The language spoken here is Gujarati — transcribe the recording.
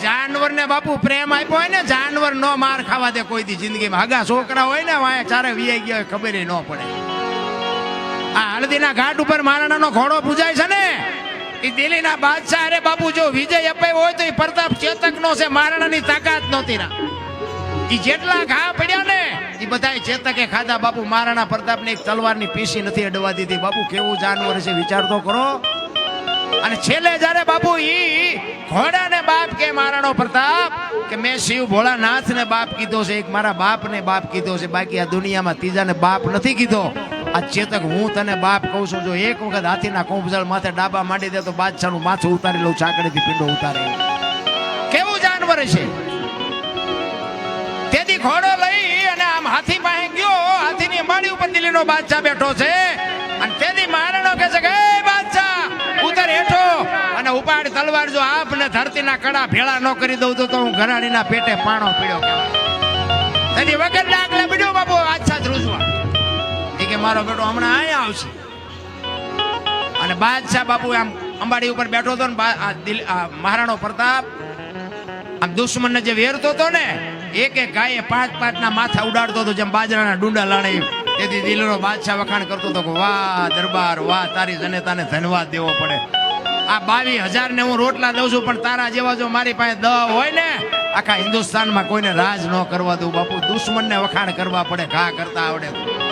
જાનવર ને બાપુ પ્રેમ આપ્યો હોય ને, જાનવર નો માર ખાવા દે કોઈ દી જિંદગીમાં. હગા છોકરા હોય ને વાય ચારે વીઆઈ ગયા ખબર ન પડે. આ હળદીના ઘાટ ઉપર મહારાણાનો ઘોડો પૂજાય છે ને, એ દિલ્હીના બાદશાહ. અરે બાપુ જો વિજય અપાયો હોય તો એ પ્રતાપ ચેતક નો છે, મહારાણાની તાકાત નહોતી ના. એ જેટલા ઘા પડ્યા ને એ બધા ચેતકે ખાધા બાપુ. મહારાણા પ્રતાપ ને એક તલવારની પીસી નથી અડવા દીધી. બાપુ કેવું જાનવર છે વિચાર તો કરો. અને છેલ્લે જયારે બાપુ ઈ ઘોડાને બાપ કે મહારાણો પ્રતાપ કે મેં શિવ ભોળાનાથ ને બાપ કીધો છે, એક મારા બાપ ને બાપ કીધો છે, બાકી આ દુનિયામાં ત્રીજાને બાપ નથી કીધો. આ ચેતક હું તને બાપ કહું છું, જો એક વખત હાથીના કોંભજળ માથે ડાબા માંડી દે તો બાદશાહનું માથું ઉતારી લઉં, ચાકડીથી પીંડો ઉતારે. કેવું જાનવર છે. તેથી ઘોડો લઈ અને આમ હાથી પાસે ગયો. હાથીની માડી ઉપર દિલ્હીનો બાદશાહ બેઠો છે. અને તેથી મહારાણો કહે છે કે બાદશાહ ઉતર હેઠો અને ઉપાડ તલવાર. જો આપને ધરતીના કડા ભેળા ન કરી દઉં તો હું ઘરાણીના પેટે પાણો પીડ્યો કહેવાય. તેથી વગર ડાકલે પીડ્યો બાપુ બાદશાહ ધ્રુજવા. એ કે મારો બેટો હમણાં અહીંયા આવશે. અને બાદશાહ બાપુ આમ અંબાડી ઉપર બેઠો હતો ને, મહારાણો પ્રતાપ આમ દુશ્મનને જે વેરતો હતો ને, એક એક ગાયે 5-5 ના માથા ઉડાડતો હતો જેમ બાજરાના ડુંડા લાણે. તેથી દિલ્હીનો બાદશાહ વખાણ કરતો હતો કે વાહ દરબાર વાહ, તારી જનતાને ધન્યવાદ દેવો પડે. આ 22,000 ને હું રોટલા દઉં છું, પણ તારા જેવા જો મારી પાસે 10 હોય ને, આખા હિન્દુસ્તાનમાં કોઈને રાજ ન કરવા દઉં બાપુ. દુશ્મનને વખાણ કરવા પડે, ઘા કરતા આવડે.